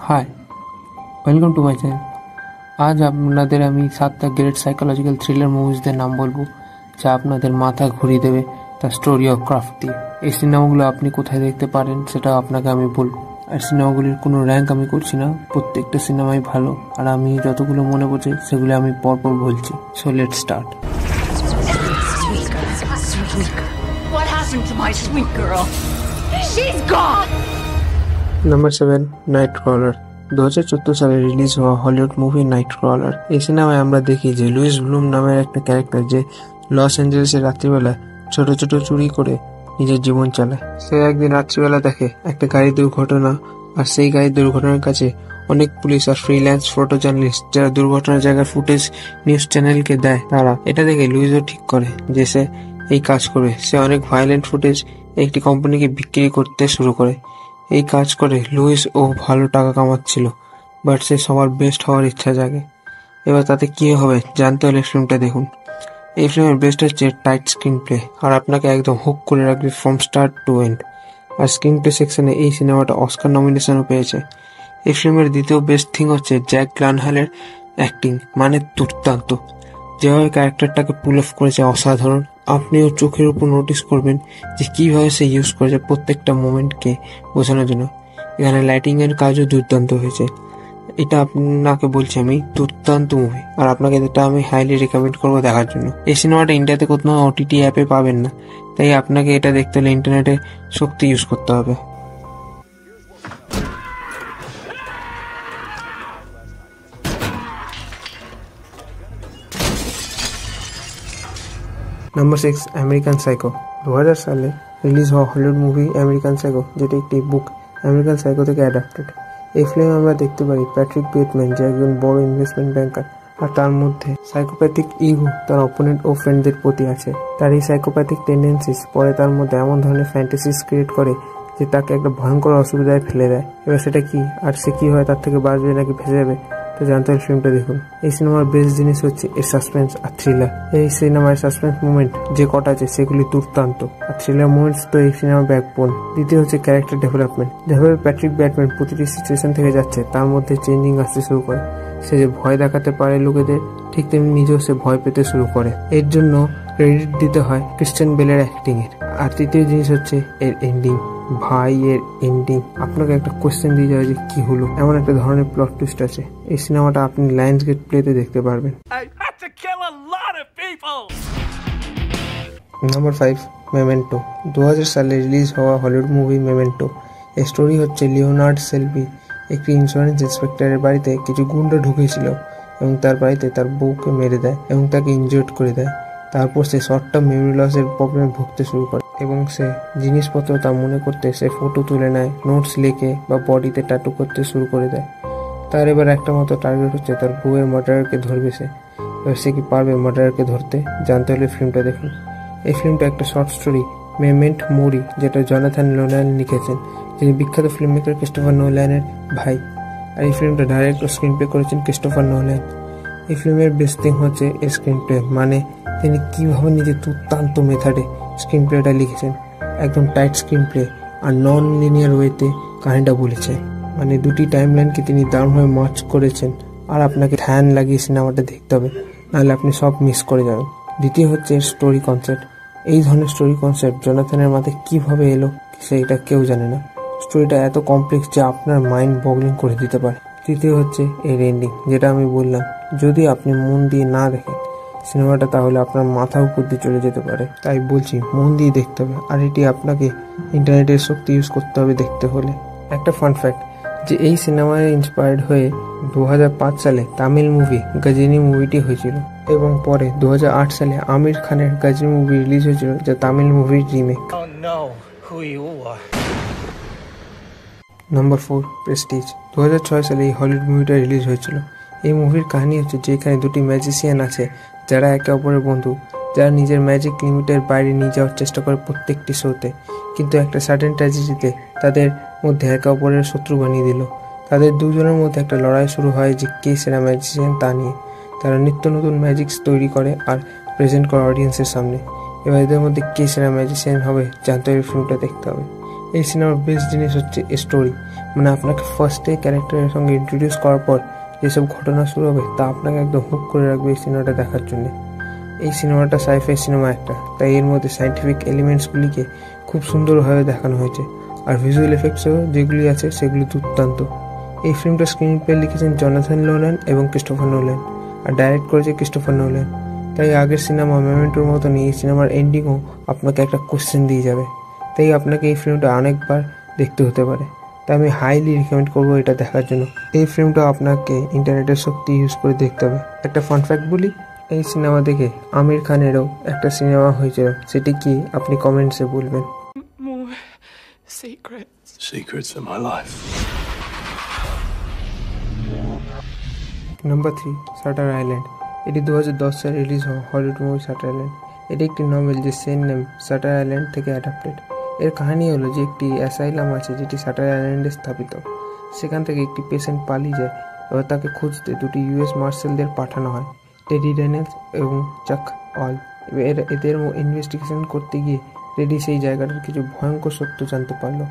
High, welcome to my channel. আজ আপনাদের আমি 7টা গ্রেট সাইকোলজিক্যাল থ্রিলার মুভিজদের নাম বলবো যা আপনাদের মাথা ঘুরিয়ে দেবে দ্য স্টোরি অফ ক্রাফট দিয়ে। এই সিনেমাগুলো আপনি কোথায় দেখতে পারেন সেটা আপনাকে আমি বলবো। আর সিনেমাগুলির কোনো র্যাঙ্ক আমি করছি না, প্রত্যেকটা সিনেমাই ভালো, আর আমি যতগুলো মনে পড়ছে সেগুলো আমি পরপর বলছি। So let's start. What happened to my sweet girl? She's gone! Number 7, night crawler. 2014 সালে রিলিজ হওয়া হলিউড মুভি নাইট ক্রলার। এই সিনেমায় আমরা দেখি যে লুইস ব্লুম নামের একটা ক্যারেক্টার যে লস অ্যাঞ্জেলেসের রাত্রিবেলা ছোট ছোট চুরি করে নিজের জীবন চালায়। সে একদিন রাত্রিবেলা দেখে একটা গাড়ি দুর্ঘটনা, আর সেই গাড়ির দুর্ঘটনার কাছে অনেক পুলিশ আর ফ্রিল্যান্স ফটো জার্নালিস্ট যারা দুর্ঘটনার জায়গার ফুটেজ নিউজ চ্যানেলকে দেয়। তারা এটা দেখে লুইসও ঠিক করে যে সে এই কাজ করবে। সে অনেক ভায়োলেন্ট ফুটেজ একটি কোম্পানিকে বিক্রি করতে শুরু করে। এই কাজ করে লুইস ও ভালো টাকা কামাচ্ছিল, বাট সে সবার বেস্ট হওয়ার ইচ্ছা জাগে। এবার তাতে কি হবে জানতে হলে ফিল্মটা দেখুন। এই ফিল্মের বেস্ট হচ্ছে টাইট স্ক্রিন প্লে, আর আপনাকে একদম হুক করে রাখবে ফ্রম স্টার্ট টু এন্ড। আর স্ক্রিন প্লে সেকশনে এই সিনেমাটা অস্কার নমিনেশনও পেয়েছে। এই ফিল্মের দ্বিতীয় বেস্ট থিং হচ্ছে জ্যাক গ্লানহালের অ্যাক্টিং, মানে দুর্দান্ত। যেভাবে ক্যারেক্টারটাকে পুল অফ করেছে অসাধারণ। আপনিও চোখের উপর নোটিস করবেন যে কিভাবে সে ইউজ করেছে প্রত্যেকটা মোমেন্টকে বোঝানোর জন্য। এখানে লাইটিং এর কাজও দুর্দান্ত হয়েছে। এটা আপনাকে বলছি আমি, দুর্দান্ত মুভি, আর আপনাকে এটা আমি হাইলি রেকমেন্ড করবো দেখার জন্য। এই সিনেমাটা ইন্ডিয়াতে কোথাও ওটিটি অ্যাপে পাবেন না, তাই আপনাকে এটা দেখতে হলে ইন্টারনেটে শক্তি ইউজ করতে হবে। Number 6, American psycho. 2000 সালে রিলিজ হওয়া হলিউড মুভি আমেরিকান সাইকো, যেটি একটি বুক আমেরিকান সাইকো থেকে অ্যাডাপ্টেড। এই ফিল্মে আমরা দেখতে পারি প্যাট্রিক বেটম্যান, যে একজন বড় ইনভেস্টমেন্ট ব্যাংকার, আর তার মধ্যে সাইকোপ্যাথিক ইগো তার অপোনেন্ট ও ফ্রেন্ডদের প্রতি আছে। তার এই সাইকোপ্যাথিক টেন্ডেন্সিস পরে তার মধ্যে এমন ধরনের ফ্যান্টাসিস ক্রিয়েট করে যে তাকে একটা ভয়ঙ্কর অসুবিধায় ফেলে দেয়। এবার সেটা কি, আর সে কি হয়, তার থেকে বাঁচবে নাকি ফেসে যাবে, তো জানতে হলে ফিল্মটা দেখুন। এই সিনেমার বেস্ট জিনিস হচ্ছে এর সাসপেন্স আর থ্রিলার। এই সিনেমার সাসপেন্স মুভমেন্ট যে কটা আছে সেগুলি দুর্দান্ত, আর থ্রিলার মুভমেন্টস তো এই সিনেমার ব্যাকবোন। দ্বিতীয় হচ্ছে ক্যারেক্টার ডেভেলপমেন্ট। যেভাবে প্যাট্রিক ব্যাটম্যান প্রতিটি সিচুয়েশন থেকে যাচ্ছে তার মধ্যে চেঞ্জিং আসতে শুরু করে। সে যে ভয় দেখাতে পারে লোকেদের, ঠিক তেমনি নিজেও সে ভয় পেতে শুরু করে। এর জন্য ক্রেডিট দিতে হয় ক্রিশ্চিয়ান বেলের অ্যাক্টিং এর। আর তৃতীয় জিনিস হচ্ছে এর এন্ডিং। ভাই, এর এন্ডিং আপনাকে একটা কোয়েশ্চেন দিয়ে যাবে যে কি হলো, এমন একটা ধরনের প্লট টুইস্ট আছে। এই সিনেমাটা আপনি লায়ন্স গেট প্লেতে দেখতে পারবেন। Number 5, memento. 2000 সালে রিলিজ হওয়া হলিউড মুভি মেমেন্টো। এই স্টোরি হচ্ছে লিওনার্ড সেলবি একটি ইন্স্যুরেন্স ইন্সপেক্টরের বাড়িতে কিছু গুন্ডা ঢুকেছিল এবং তার বাড়িতে তার বউকে মেরে দেয় এবং তাকে ইনজিওর্ড করে দেয়। তারপর সে শর্ট টার্ম মেমোরি লসের প্রবলেমে ভুগতে শুরু করে এবং সে জিনিসপত্র তা মনে করতে সে ফটো তুলে নেয়, নোটস লেখে বা বডিতে ট্যাটু করতে শুরু করে দেয়। তার এবার একটা মতো টার্গেট হচ্ছে তার বউয়ের মার্ডারকে ধরবে সে। এবার সে কি পারবে মার্ডারকে ধরতে, জানতে হলে ফিল্মটা দেখুন। এই ফিল্মটা একটা শর্ট স্টোরি মেমেন্ট মোরি, যেটা জনাথন নোল্যান লিখেছেন, যিনি বিখ্যাত ফিল্ম মেকার ক্রিস্টোফার নোল্যানের ভাই। আর এই ফিল্মটা ডাইরেক্ট ও স্ক্রিন প্লে করেছেন ক্রিস্টোফার নোল্যান। এই ফিল্মের বেস্ট থিং হচ্ছে এর স্ক্রিন প্লে, মানে তিনি কিভাবে নিজের দুর্দান্ত মেথডে স্ক্রিন প্লেটা লিখেছেন। একদম টাইট স্ক্রিন প্লে আর নন লিনিয়ার ওয়েতে কাহিনীটা বলেছে, মানে দুটি টাইমলাইনকে তিনি দারুণভাবে মার্চ করেছেন। আর আপনাকে ধ্যান লাগিয়ে সিনেমাটা দেখতে হবে, নাহলে আপনি সব মিস করে যাবেন। দ্বিতীয় হচ্ছে এর স্টোরি কনসেপ্ট। এই ধরনের স্টোরি কনসেপ্ট জোনাথনের মাথায় কিভাবে এলো সেইটা কেউ জানে না। স্টোরিটা এত কমপ্লেক্স যে আপনার মাইন্ড বগলিং করে দিতে পারে। তৃতীয় হচ্ছে এর এন্ডিং, যেটা আমি বললাম, যদি আপনি মন দিয়ে না দেখেন সিনেমাটা তাহলে আপনার মাথার উপর দিয়ে চলে যেতে পারে। তাই বলছি মন দিয়ে দেখতে হবে, আর এটি আপনাকে ইন্টারনেটের শক্তি ইউজ করতে হবে দেখতে হলে। একটা ফান ফ্যাক্ট, যে এই সিনেমায় ইন্সপায়ার্ড হয়ে 2005 সালে তামিল মুভি গজনী মুভিটি হয়েছিল এবং পরে 2008 সালে আমির খানের গজনী মুভি রিলিজ হয়েছিল, যা তামিল মুভির রিমেক। Number 4, Prestige. 2006 সালে এই হলিউড মুভিটা রিলিজ হয়েছিল। এই মুভির কাহিনী হচ্ছে যেখানে দুটি ম্যাজিশিয়ান আছে যারা একে অপরের বন্ধু, যারা নিজের ম্যাজিক লিমিটের বাইরে নিয়ে যাওয়ার চেষ্টা করে প্রত্যেকটি শোতে, কিন্তু একটা সাডেন ট্র্যাজেডিতে তাদের মধ্যে একে অপরের শত্রু বানিয়ে দিল। তাদের দুজনের মধ্যে একটা লড়াই শুরু হয় যে কে সেরা ম্যাজিশিয়ান তা নিয়ে। তারা নিত্য নতুন ম্যাজিক্স তৈরি করে আর প্রেজেন্ট করে অডিয়েন্সের সামনে। এবার এদের মধ্যে কে সেরা ম্যাজিশিয়ান হবে জানতে হলে ফিল্মটা দেখতে হবে। এই সিনেমার বেস্ট জিনিস হচ্ছে স্টোরি, মানে আপনাকে ফার্স্টে ক্যারেক্টারের সঙ্গে ইন্ট্রোডিউস করার পর যেসব ঘটনা শুরু হবে তা আপনাকে একদম হুক করে রাখবে এই সিনেমাটা দেখার জন্য। এই সিনেমাটা সাইফাই সিনেমা একটা, তাই এর মধ্যে সায়েন্টিফিক এলিমেন্টসগুলিকে খুব সুন্দরভাবে দেখানো হয়েছে, আর ভিজুয়াল এফেক্টসও যেগুলি আছে সেগুলি দুর্দান্ত। এই ফিল্মটা স্ক্রিন প্লে লিখেছেন জনাথন নোল্যান এবং ক্রিস্টোফার নোল্যান, আর ডাইরেক্ট করেছে ক্রিস্টোফার নোল্যান। তাই আগের সিনেমা মেমেন্টোর মতনই এই সিনেমার এন্ডিংও আপনাকে একটা কোশ্চেন দিয়ে যাবে, তাই আপনাকে এই ফিল্মটা অনেকবার দেখতে হতে পারে। তাই আমি হাইলি রিকমেন্ড করবো এটা দেখার জন্য। এই ফিল্মটা আপনাকে ইন্টারনেটের শক্তি ইউজ করে দেখতে হবে। একটা ফান ফ্যাক্ট বলি, এই সিনেমা দেখে আমির খানেরও একটা সিনেমা হয়েছিল, সেটি কি আপনি কমেন্টসে বলবেন। More secrets. Secrets of my life. Number 3, shutter island. এটি 2010 সালে রিলিজ হওয়া হলিউড মুভি শাটার আইল্যান্ড। এটি একটি নভেল যে সেম নেম শাটার আইল্যান্ড থেকে অ্যাডাপ্টেড। এর কাহিনী হলো যে একটি অ্যাসাইলাম আছে যেটি শাটার আইল্যান্ডে স্থাপিত। সেখান থেকে একটি পেশেন্ট পালিয়ে যায়, এবার তাকে খুঁজতে দুটি ইউএস মার্শালদের পাঠানো হয়, টেডি ড্যানিয়েলস এবং চাক অল। এদের ইনভেস্টিগেশন করতে গিয়ে টেডি সেই জায়গাটার কিছু ভয়ঙ্কর সত্য জানতে পারলো,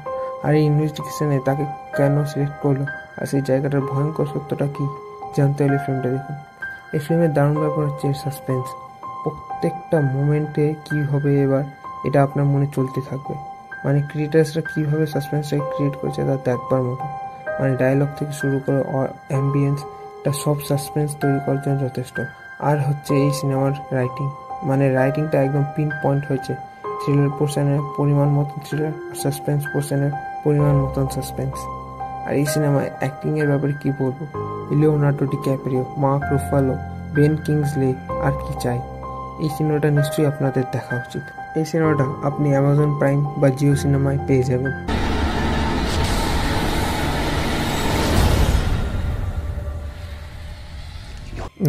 আর এই ইনভেস্টিগেশনে তাকে কেন সিলেক্ট করলো আর সেই জায়গাটার ভয়ঙ্কর সত্যটা কী জানতে হলে ফিল্মটা দেখুন। এই ফিল্মের দারুণ ব্যাপার হচ্ছে সাসপেন্স। প্রত্যেকটা মোমেন্টে কী হবে এবার এটা আপনার মনে চলতে থাকবে। মানে ক্রিয়েটার্সরা কীভাবে সাসপেন্সটাকে ক্রিয়েট করেছে তা দেখবার মতো। মানে ডায়লগ থেকে শুরু করে অ্যাম্বিয়েন্স, এটা সব সাসপেন্স তৈরি করার জন্য যথেষ্ট। আর হচ্ছে এই সিনেমার রাইটিং, মানে রাইটিংটা একদম পিন পয়েন্ট হয়েছে। থ্রিলার পোর্শনের পরিমাণ মতন থ্রিলার, আর সাসপেন্স পোর্শনের পরিমাণ মতন সাসপেন্স। আর এই সিনেমায় অ্যাক্টিংয়ের ব্যাপারে কী বলবো, Leonardo DiCaprio, Mark Ruffalo, Ben Kingsley, আর কি চাই। এই সিনেমাটা নিশ্চয়ই আপনাদের দেখা উচিত। এই সিনেমাটা আপনি অ্যামাজন প্রাইম বা জিও সিনেমায় পেয়ে যাবেন।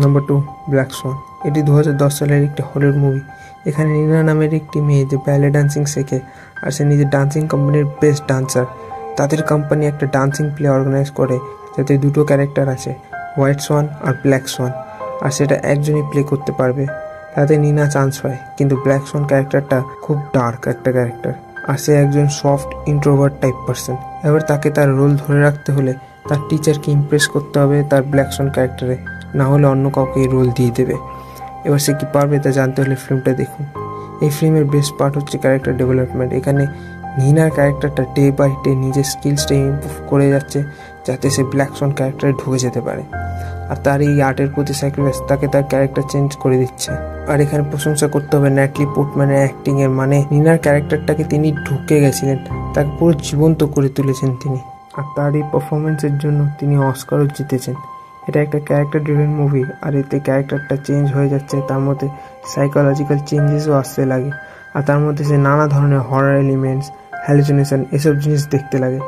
Number 2, black Schwann. এটি 2010 সালের একটি হলিউড মুভি। এখানে নীনা নামের একটি মেয়ে যে ব্যালে ডান্সিং শেখে, আর সে নিজের ডান্সিং কোম্পানির বেস্ট ডান্সার। তাদের কোম্পানি একটা ডান্সিং প্লে অর্গানাইজ করে, যাতে দুটো ক্যারেক্টার আছে, হোয়াইট সোয়ান আর ব্ল্যাক সোয়ান, আর সেটা একজনই প্লে করতে পারবে। তাতে নীনা চান্স পায়, কিন্তু ব্ল্যাক সোয়ান ক্যারেক্টারটা খুব ডার্ক একটা ক্যারেক্টার, আর সে একজন সফট ইন্ট্রোভার্ট টাইপ পারসন। এবার তাকে তার রোল ধরে রাখতে হলে তার টিচারকে ইমপ্রেস করতে হবে তার ব্ল্যাক সোয়ান ক্যারেক্টারে, না হলে অন্য কাউকে এই রোল দিয়ে দেবে। এবার সে কি পারবে তা জানতে হলে ফিল্মটা দেখুন। এই ফিল্মের বেস্ট পার্ট হচ্ছে ক্যারেক্টার ডেভেলপমেন্ট। এখানে নীনার ক্যারেক্টারটা ডে বাই ডে নিজের স্কিলসটা ইমপ্রুভ করে যাচ্ছে, যাতে সে ব্ল্যাক সোয়ান ক্যারেক্টারে ঢুকে যেতে পারে, আর তার এই আর্টের প্রতি স্যাক্রিফাইস তাকে তার ক্যারেক্টার চেঞ্জ করে দিচ্ছে। আর এখানে প্রশংসা করতে হবে ন্যাটলি পোর্টম্যানের অ্যাক্টিংয়ের। মানে নীনার ক্যারেক্টারটাকে তিনি ঢুকে গেছিলেন, তাকে পুরো জীবন্ত করে তুলেছেন তিনি, আর তার এই পারফরমেন্সের জন্য তিনি অস্কারও জিতেছেন। এটা একটা ক্যারেক্টার ড্রিভেন মুভি, আর এতে ক্যারেক্টারটা চেঞ্জ হয়ে যাচ্ছে, তার মধ্যে সাইকোলজিক্যাল চেঞ্জেসও আসতে লাগে, আর তার মধ্যে সে নানা ধরনের হরার এলিমেন্টস, হ্যালুসিনেশন এসব জিনিস দেখতে লাগে।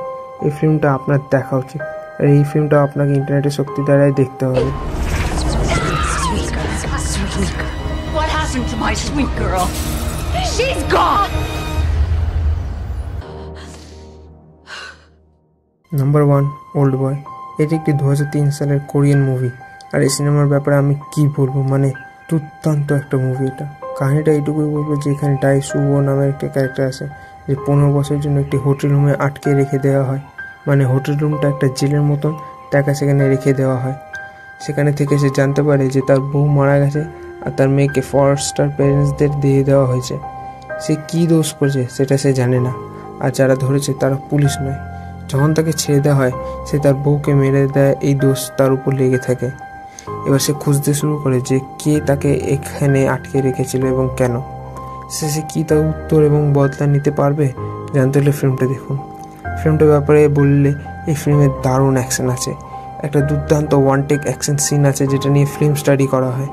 এই ফিল্মটা আপনার দেখা উচিত, আর এই ফিল্মটা আপনাকে ইন্টারনেটের শক্তি দ্বারাই দেখতে হবে। What happened to my sweet girl? She's gone! Number 1, old বয়। এটি একটি 2003 সালের কোরিয়ান মুভি, আর এই সিনেমার ব্যাপারে আমি কি বলবো, মানে দুর্দান্ত একটা মুভি। এটা কাহিনীটা এইটুকুই বলবো যে এখানে ডাই সুবো নামের একটা ক্যারেক্টার আছে, যে 15 বছরের জন্য একটি হোটেল রুমে আটকে রেখে দেওয়া হয়। মানে হোটেল রুমটা একটা জেলের মতন, তাকে সেখানে রেখে দেওয়া হয়। সেখানে থেকে সে জানতে পারে যে তার বউ মারা গেছে, আর তার মেয়েকে ফরেস্টার প্যারেন্টসদের দিয়ে দেওয়া হয়েছে। সে কী দোষ করেছে সেটা সে জানে না, আর যারা ধরেছে তারা পুলিশ নয়। যখন তাকে ছেড়ে দেওয়া হয়, সে তার বউকে মেরে দেয়, এই দোষ তার উপর লেগে থাকে। এবার সে খুঁজতে শুরু করে যে কে তাকে এখানে আটকে রেখেছিল এবং কেন। সে কি তার উত্তর এবং বদলা নিতে পারবে, জানতে হলে ফিল্মটা দেখুন। ফিল্মটার ব্যাপারে বললে এই ফিল্মে দারুণ অ্যাকশন আছে, একটা দুর্দান্ত ওয়ান টেক অ্যাকশন সিন আছে যেটা নিয়ে ফিল্ম স্টাডি করা হয়।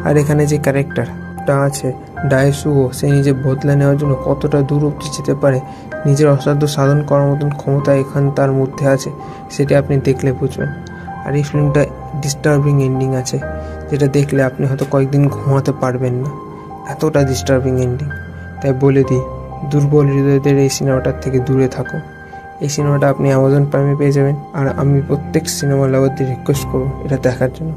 আর এখানে যে ক্যারেক্টারটা আছে ডায়সুও, সে নিজে বদলা নেওয়ার জন্য কতটা দূর অবধি যেতে পারে, নিজের অসাধ্য সাধন করার মতন ক্ষমতা এখান তার মধ্যে আছে, সেটা আপনি দেখলে বুঝবেন। আর এই ফিল্মটা ডিস্টার্বিং এন্ডিং আছে, যেটা দেখলে আপনি হয়তো কয়েকদিন ঘুমাতে পারবেন না, এতটা ডিস্টার্বিং এন্ডিং। তাই বলে দিই, দুর্বল হৃদয়দের এই সিনেমাটার থেকে দূরে থাকো। এই সিনেমাটা আপনি অ্যামাজন প্রাইমে পেয়ে যাবেন, আর আমি প্রত্যেক সিনেমা লাভারদের রিকোয়েস্ট করবো এটা দেখার জন্য।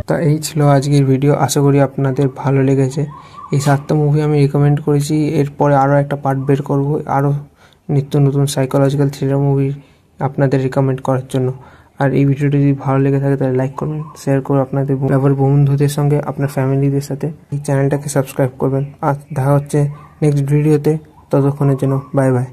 তা এই ছিল আজকের ভিডিও, আশা করি আপনাদের ভালো লেগেছে। এই 7টা মুভি আমি রিকমেন্ড করেছি, এরপরে আরও একটা পার্ট বের করব আরও নিত্য নতুন সাইকোলজিক্যাল থ্রিলার মুভি আপনাদের রিকমেন্ড করার জন্য। আর এই ভিডিওটি যদি ভালো লেগে থাকে তাহলে লাইক করবেন, শেয়ার করে আপনাদের বন্ধুদের সঙ্গে, আপনার ফ্যামিলিদের সাথে এই চ্যানেলটাকে সাবস্ক্রাইব করবেন। আর দেখা হচ্ছে নেক্সট ভিডিওতে, ততক্ষণের জন্য বাই বাই।